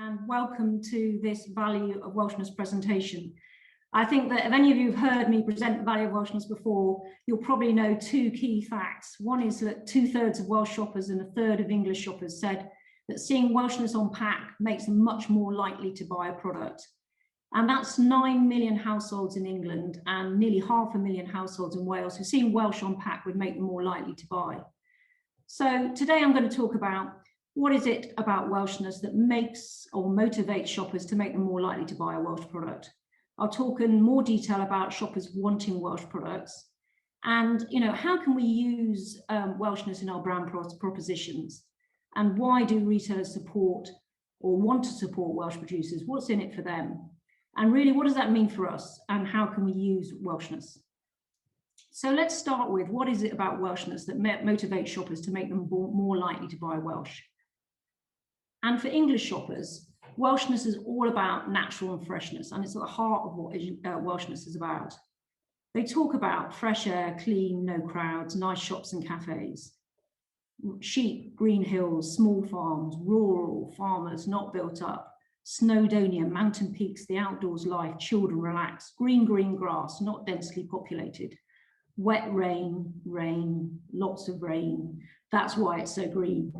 and welcome to this Value of Welshness presentation. I think that if any of you have heard me present the Value of Welshness before, you'll probably know two key facts. One is that 2/3 of Welsh shoppers and 1/3 of English shoppers said that seeing Welshness on pack makes them much more likely to buy a product. And that's 9 million households in England and nearly 500,000 households in Wales who seeing Welsh on pack would make them more likely to buy. So today I'm going to talk about what is it about Welshness that makes or motivates shoppers to make them more likely to buy a Welsh product. I'll talk in more detail about shoppers wanting Welsh products and, how can we use Welshness in our brand propositions, and why do retailers support or want to support Welsh producers? What's in it for them? And really, what does that mean for us, and how can we use Welshness? So let's start with, what is it about Welshness that motivates shoppers to make them more likely to buy Welsh? And for English shoppers, Welshness is all about natural and freshness, and it's at the heart of what Welshness is about. They talk about fresh air, clean, no crowds, nice shops and cafes, sheep, green hills, small farms, rural, farmers not built up, snowdonia, mountain peaks, the outdoors life, children relax, green grass, not densely populated, wet rain, lots of rain. That's why it's so green.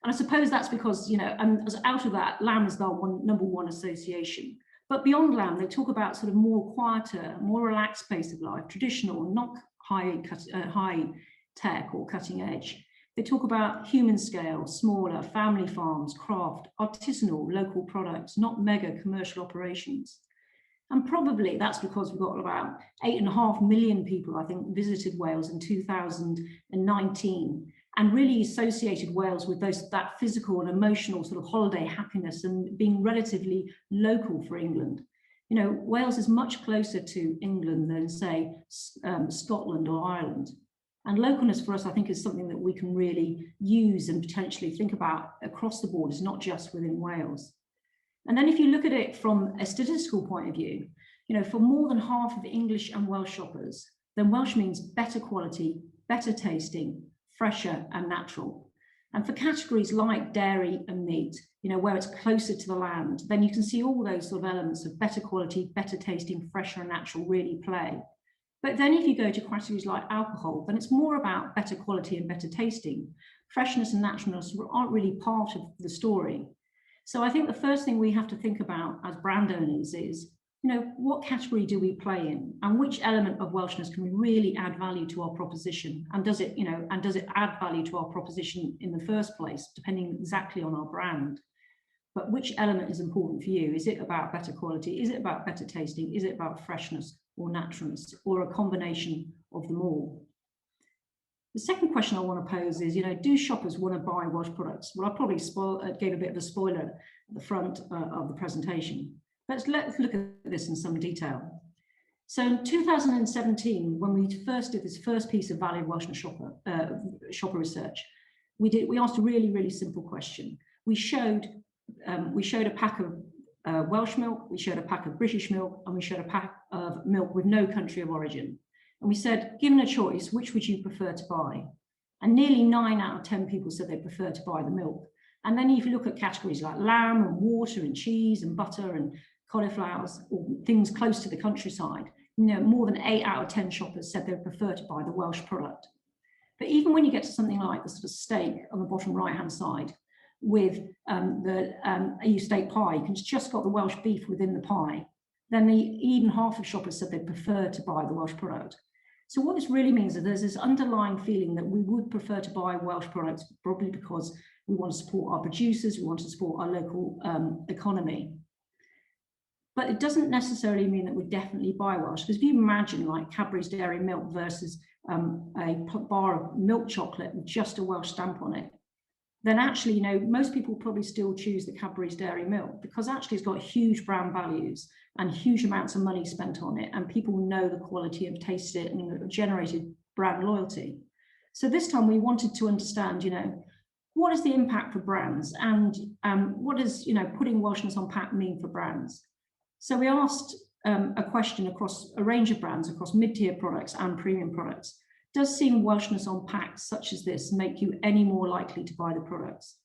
And I suppose that's because, and as out of that, lamb is their number one association. But beyond lamb, they talk about sort of more quieter, more relaxed pace of life, traditional, not high tech or cutting edge. They talk about human scale, smaller, family farms, craft, artisanal, local products, not mega commercial operations. And probably that's because we've got about 8.5 million people, I think, visited Wales in 2019. And really associated Wales with that physical and emotional sort of holiday happiness and being relatively local for England. Wales is much closer to England than, say, Scotland or Ireland. And localness for us, I think, is something that we can really use and potentially think about across the borders, not just within Wales. And then if you look at it from a statistical point of view, for more than half of English and Welsh shoppers, then Welsh means better quality, better tasting, fresher and natural. And for categories like dairy and meat, where it's closer to the land, then you can see all those sort of elements of better quality, better tasting, fresher and natural really play. But then if you go to categories like alcohol, then it's more about better quality and better tasting. Freshness and naturalness aren't really part of the story. So I think the first thing we have to think about as brand owners is, what category do we play in, and which element of Welshness can we really add value to our proposition? And does it, add value to our proposition in the first place, depending exactly on our brand? But which element is important for you? Is it about better quality? Is it about better tasting? Is it about freshness or naturalness, or a combination of them all? The second question I want to pose is, do shoppers want to buy Welsh products? Well, I probably gave a bit of a spoiler at the front of the presentation. Let's look at this in some detail. So in 2017, when we first did this first piece of Value of Welshness shopper research, we asked a really, really simple question. We showed a pack of Welsh milk, we showed a pack of British milk, and we showed a pack of milk with no country of origin. And we said, given a choice, which would you prefer to buy? And nearly 9 out of 10 people said they prefer to buy the milk. And then if you look at categories like lamb and water and cheese and butter and cauliflowers, or things close to the countryside, more than 8 out of 10 shoppers said they would prefer to buy the Welsh product. But even when you get to something like the sort of steak on the bottom right-hand side, with the EU steak pie, you can just got the Welsh beef within the pie, then even half of shoppers said they prefer to buy the Welsh product. So what this really means is there's this underlying feeling that we would prefer to buy Welsh products, probably because we want to support our producers, we want to support our local economy. But it doesn't necessarily mean that we definitely buy Welsh, because if you imagine like Cadbury's Dairy Milk versus a bar of milk chocolate with just a Welsh stamp on it, then actually, most people probably still choose the Cadbury's Dairy Milk, because actually it's got huge brand values and huge amounts of money spent on it, and people know the quality and taste it and generated brand loyalty. So this time we wanted to understand, what is the impact for brands, and what does, putting Welshness on pack mean for brands? So we asked a question across a range of brands, across mid-tier products and premium products. Does seeing Welshness on packs such as this make you any more likely to buy the products?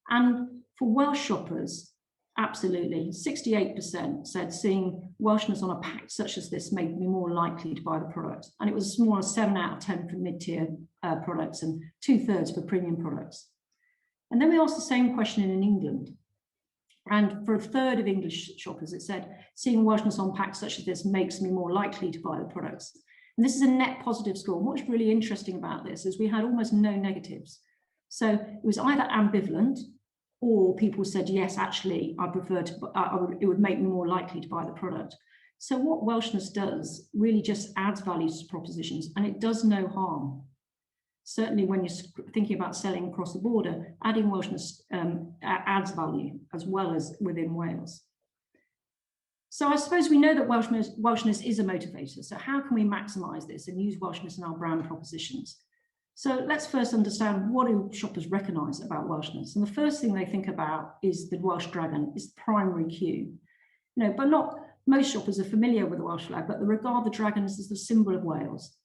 And for Welsh shoppers, absolutely, 68% said seeing Welshness on a pack such as this made me more likely to buy the product. And it was more a 7 out of 10 for mid-tier products and 2/3 for premium products. And then we asked the same question in England. And for 1/3 of English shoppers, it said, seeing Welshness on packs such as this makes me more likely to buy the products. And this is a net positive score. And what's really interesting about this is we had almost no negatives. So it was either ambivalent, or people said, yes, actually, I prefer to, it would make me more likely to buy the product. So what Welshness does really just adds value to propositions, and it does no harm. Certainly when you're thinking about selling across the border, adding Welshness adds value as well as within Wales. So I suppose we know that Welshness is a motivator. So how can we maximise this and use Welshness in our brand propositions? So let's first understand what do shoppers recognise about Welshness. And the first thing they think about is the Welsh dragon, is the primary cue. You know, but not most shoppers are familiar with the Welsh flag, but they regard the dragon as the symbol of Wales.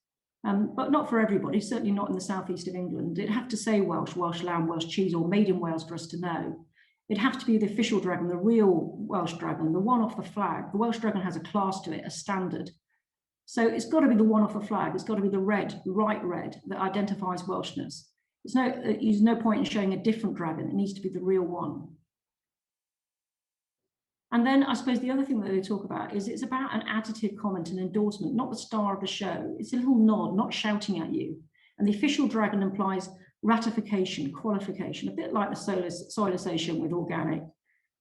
But not for everybody, certainly not in the southeast of England. It'd have to say Welsh, Welsh lamb, Welsh cheese, or made in Wales for us to know. It'd have to be the official dragon, the real Welsh dragon, the one off the flag. The Welsh dragon has a class to it, a standard. So it's got to be the one off the flag. It's got to be the red, the right red, that identifies Welshness. There's no point in showing a different dragon. It needs to be the real one. And then I suppose the other thing that they talk about is it's about an additive comment and endorsement, not the star of the show. It's a little nod, not shouting at you. And the official dragon implies ratification, qualification, a bit like the solisation with organic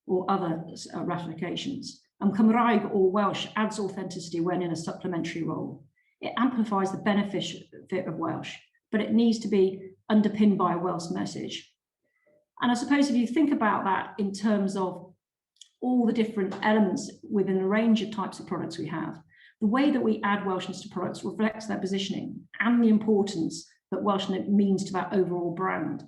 or other ratifications. And Cymraeg or Welsh adds authenticity when in a supplementary role. It amplifies the benefit of Welsh, but it needs to be underpinned by a Welsh message. And I suppose if you think about that in terms of all the different elements within the range of types of products we have, the way that we add Welshness to products reflects their positioning and the importance that Welshness means to that overall brand.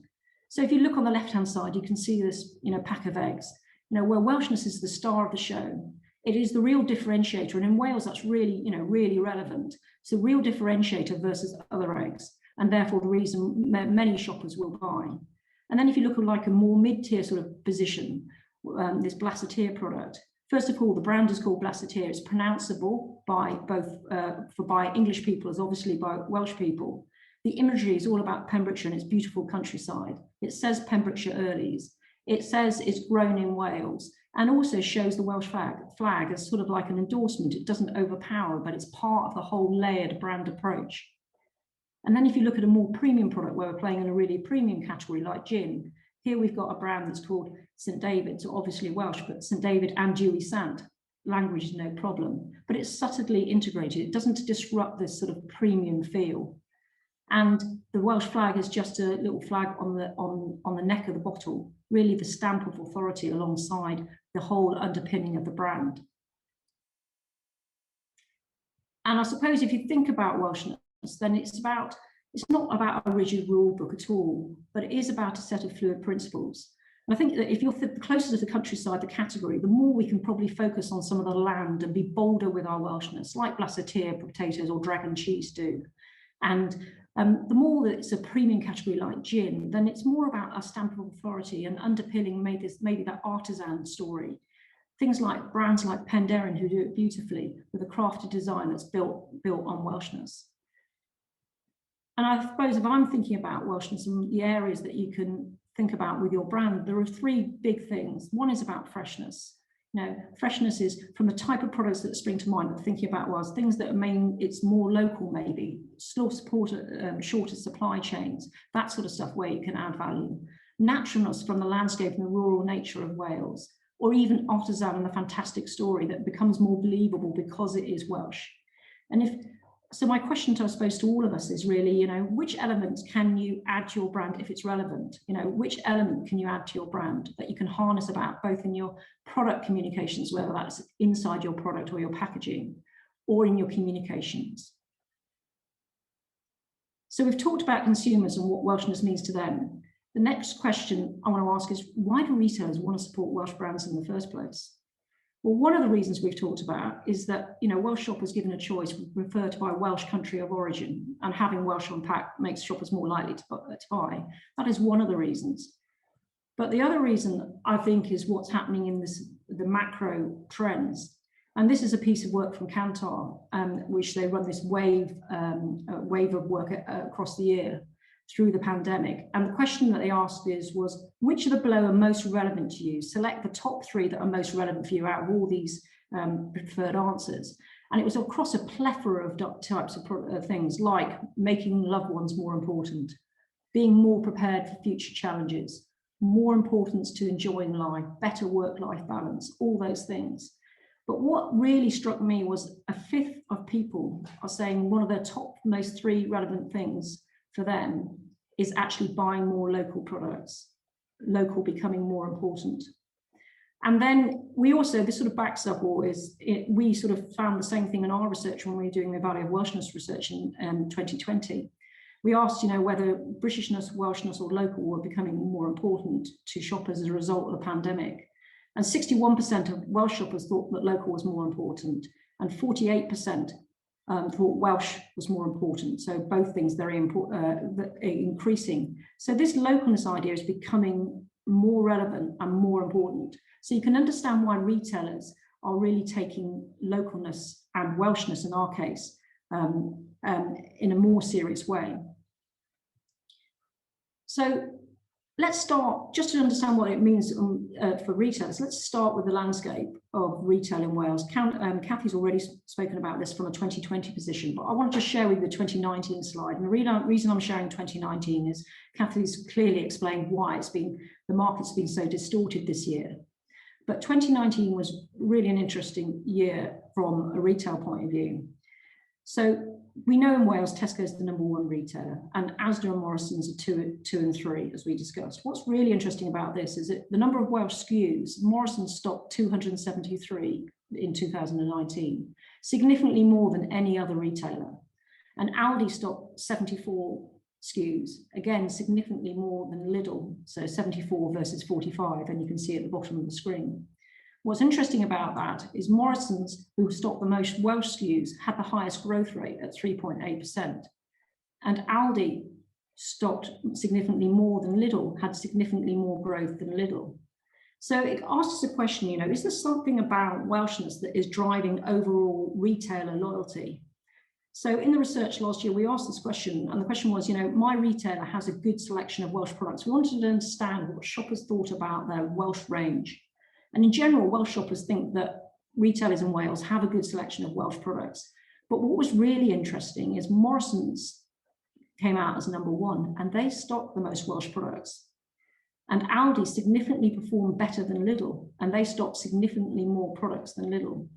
So if you look on the left-hand side, you can see this, pack of eggs, where Welshness is the star of the show. It is the real differentiator, and in Wales that's really, really relevant. It's a real differentiator versus other eggs, and therefore the reason many shoppers will buy. And then if you look at like a more mid-tier sort of position, this Blaseteer product. First of all, the brand is called Blaseteer. It's pronounceable by by English people as obviously by Welsh people. The imagery is all about Pembrokeshire and its beautiful countryside. It says Pembrokeshire Earlies. It says it's grown in Wales, and also shows the Welsh flag as sort of like an endorsement. It doesn't overpower, but it's part of the whole layered brand approach. And then if you look at a more premium product where we're playing in a really premium category like gin, here we've got a brand that's called St David, so obviously Welsh, but St David and Dewi Sant. Language is no problem, but it's subtly integrated. It doesn't disrupt this sort of premium feel. And the Welsh flag is just a little flag on the neck of the bottle, really the stamp of authority alongside the whole underpinning of the brand. And I suppose if you think about Welshness, then it's not about a rigid rule book at all, but it is about a set of fluid principles. And I think that if you're closer to the countryside, the category, the more we can probably focus on some of the land and be bolder with our Welshness, like Blaseteer potatoes or dragon cheese do. And the more that it's a premium category like gin, then it's more about a stamp of authority and underpinning maybe that artisan story. Things like brands like Penderyn, who do it beautifully with a crafted design that's built on Welshness. And I suppose if I'm thinking about Welshness and the areas that you can think about with your brand, there are three big things. One is about freshness. Freshness is from the type of products that spring to mind, but thinking about Wales, things that it's more local maybe, still support shorter supply chains, that sort of stuff where you can add value. Naturalness from the landscape and the rural nature of Wales, or even artisan and the fantastic story that becomes more believable because it is Welsh. And so my question I suppose to all of us is really, which elements can you add to your brand if it's relevant? Which element can you add to your brand that you can harness about both in your product communications, whether that's inside your product or your packaging, or in your communications? So we've talked about consumers and what Welshness means to them. The next question I want to ask is, why do retailers want to support Welsh brands in the first place? Well, one of the reasons we've talked about is that, Welsh shoppers given a choice would prefer to buy Welsh country of origin, and having Welsh on pack makes shoppers more likely to buy. That is one of the reasons. But the other reason, I think, is what's happening in the macro trends. And this is a piece of work from Kantar, which they run this wave of work across the year through the pandemic. And the question that they asked was which of the below are most relevant to you? Select the top 3 that are most relevant for you out of all these preferred answers. And it was across a plethora of types of things, like making loved ones more important, being more prepared for future challenges, more importance to enjoying life, better work-life balance, all those things. But what really struck me was a fifth of people are saying one of their top most 3 relevant things for them is actually buying more local products, local becoming more important. And then we also, this sort of backs up, we sort of found the same thing in our research when we were doing the Value of Welshness research in 2020. We asked, whether Britishness, Welshness or local were becoming more important to shoppers as a result of the pandemic. And 61% of Welsh shoppers thought that local was more important, and 48% thought Welsh was more important. So both things very important, increasing. So this localness idea is becoming more relevant and more important. So you can understand why retailers are really taking localness and Welshness, in our case, in a more serious way. So let's start, just to understand what it means for retailers, let's start with the landscape of retail in Wales. Cathy's already spoken about this from a 2020 position, but I want to just share with you the 2019 slide. And the reason I'm sharing 2019 is Cathy's clearly explained why the market's been so distorted this year. But 2019 was really an interesting year from a retail point of view. So we know in Wales, Tesco's the #1 retailer, and Asda and Morrison's are 2 and 3, as we discussed. What's really interesting about this is that the number of Welsh SKUs, Morrison's stocked 273 in 2019, significantly more than any other retailer. And Aldi stocked 74 SKUs, again, significantly more than Lidl, so 74 versus 45, and you can see at the bottom of the screen. What's interesting about that is Morrison's, who stocked the most Welsh SKUs, had the highest growth rate at 3.8%. And Aldi stocked significantly more than Lidl, had significantly more growth than Lidl. So it asks us a question, is there something about Welshness that is driving overall retailer loyalty? So in the research last year, we asked this question, and the question was, my retailer has a good selection of Welsh products. We wanted to understand what shoppers thought about their Welsh range. And in general, Welsh shoppers think that retailers in Wales have a good selection of Welsh products. But what was really interesting is Morrison's came out as #1, and they stocked the most Welsh products. And Aldi significantly performed better than Lidl, and they stocked significantly more products than Lidl.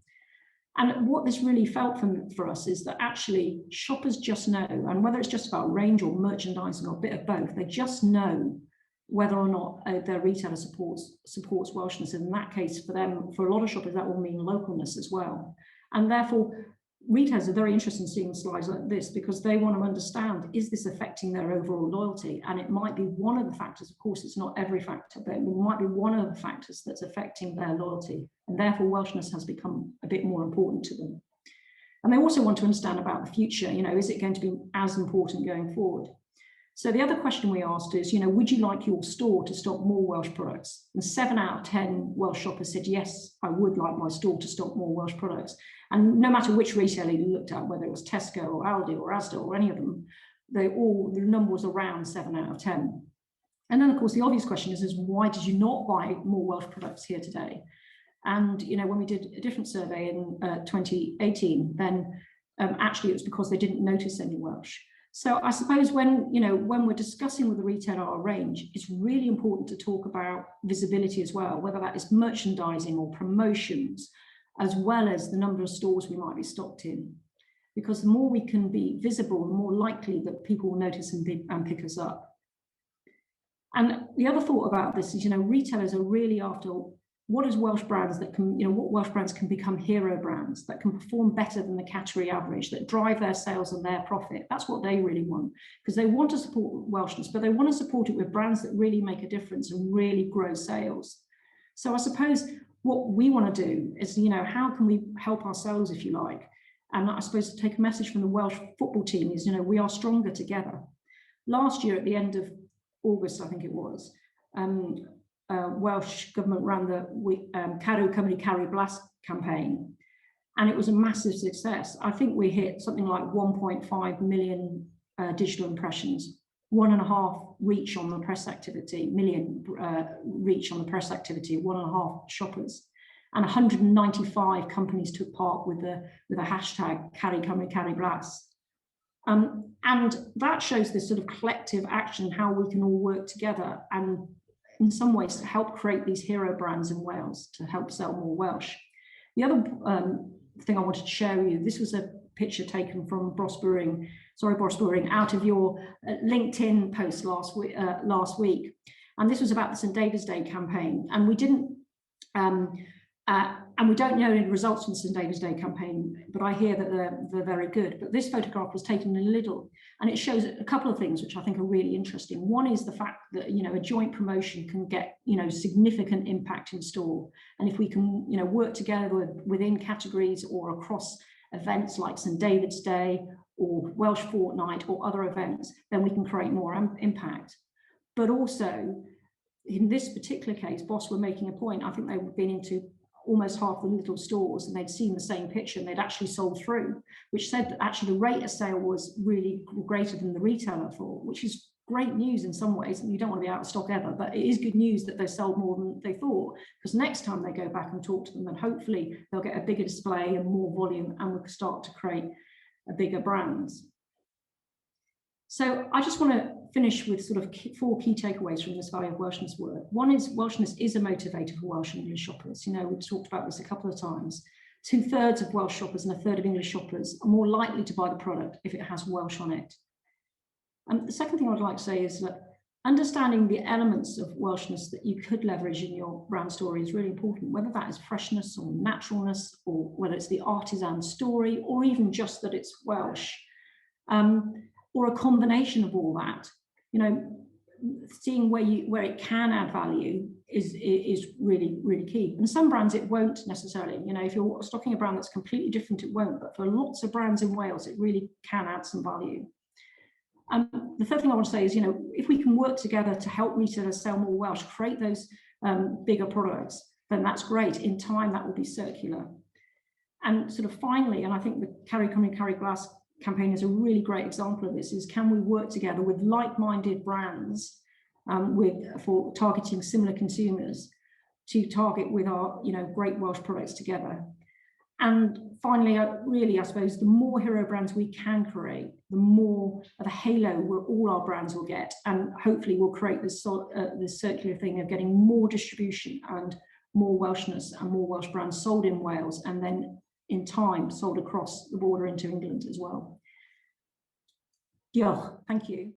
And what this really felt for us is that actually shoppers just know, and whether it's just about range or merchandising or a bit of both, they just know whether or not their retailer supports Welshness. And in that case, for them, for a lot of shoppers, that will mean localness as well. And therefore, retailers are very interested in seeing slides like this because they want to understand, is this affecting their overall loyalty? And it might be one of the factors, of course, it's not every factor, but it might be one of the factors that's affecting their loyalty. And therefore, Welshness has become a bit more important to them. And they also want to understand about the future, is it going to be as important going forward? So the other question we asked is, would you like your store to stock more Welsh products? And 7 out of 10 Welsh shoppers said, yes, I would like my store to stock more Welsh products. And no matter which retailer you looked at, whether it was Tesco or Aldi or Asda or any of them, the number was around 7 out of 10. And then, of course, the obvious question is why did you not buy more Welsh products here today? And, when we did a different survey in 2018, then actually it was because they didn't notice any Welsh. So I suppose when we're discussing with the retailer our range, it's really important to talk about visibility as well, whether that is merchandising or promotions, as well as the number of stores we might be stocked in. Because the more we can be visible, the more likely that people will notice and pick us up. And the other thought about this is, retailers are really after what is Welsh brands that can, what Welsh brands can become hero brands that can perform better than the category average, that drive their sales and their profit. That's what they really want, because they want to support Welshness, but they want to support it with brands that really make a difference and really grow sales. So I suppose what we want to do is, how can we help ourselves, if you like? And I suppose to take a message from the Welsh football team is, we are stronger together. Last year at the end of August, I think it was, Welsh government ran the Cadw Cymru Carry Blast campaign, and it was a massive success. I think we hit something like 1.5 million digital impressions, 1.5 reach on the press activity, million reach on the press activity, 1.5 shoppers, and 195 companies took part with the hashtag Carry Cymru Carry Blast. And that shows this sort of collective action, how we can all work together and in some ways to help create these hero brands in Wales, to help sell more Welsh. The other thing I wanted to share with you, this was a picture taken from Boss Brewing, out of your LinkedIn post last week. And this was about the St. David's Day campaign. And we didn't, and we don't know any results from the St. David's Day campaign, but I hear that they're very good. But this photograph was taken in Lidl, and it shows a couple of things which I think are really interesting. One is the fact that, you know, a joint promotion can get, you know, significant impact in store. And if we can, you know, work together within categories or across events like St. David's Day or Welsh Fortnight or other events, then we can create more impact. But also, in this particular case, Boss were making a point. I think they've been into almost half the little stores and they'd seen the same picture and they'd actually sold through, which said that actually the rate of sale was really greater than the retailer thought, which is great news in some ways. And you don't want to be out of stock ever, but it is good news that they sold more than they thought, because next time they go back and talk to them, then hopefully they'll get a bigger display and more volume and we'll start to create a bigger brands. So I just want to finish with sort of 4 key takeaways from this Value of Welshness work. One is Welshness is a motivator for Welsh and English shoppers. You know, we've talked about this a couple of times. 2/3 of Welsh shoppers and 1/3 of English shoppers are more likely to buy the product if it has Welsh on it. And the second thing I'd like to say is that understanding the elements of Welshness that you could leverage in your brand story is really important, whether that is freshness or naturalness, or whether it's the artisan story, or even just that it's Welsh. Or a combination of all that. You know, seeing where it can add value is really, really key. And some brands it won't necessarily. You know, if you're stocking a brand that's completely different, it won't. But for lots of brands in Wales, it really can add some value. The third thing I want to say is, you know, if we can work together to help retailers sell more Welsh, create those bigger products, then that's great. In time, that will be circular. And sort of finally, and I think the Carry Cymru Carry Glass campaign is a really great example of this, is can we work together with like-minded brands for targeting similar consumers to target with our, you know, great Welsh products together. And finally, really, I suppose the more hero brands we can create, the more of a halo where all our brands will get, and hopefully we'll create this circular thing of getting more distribution and more Welshness and more Welsh brands sold in Wales, and then in time sold across the border into England as well. Diolch, thank you.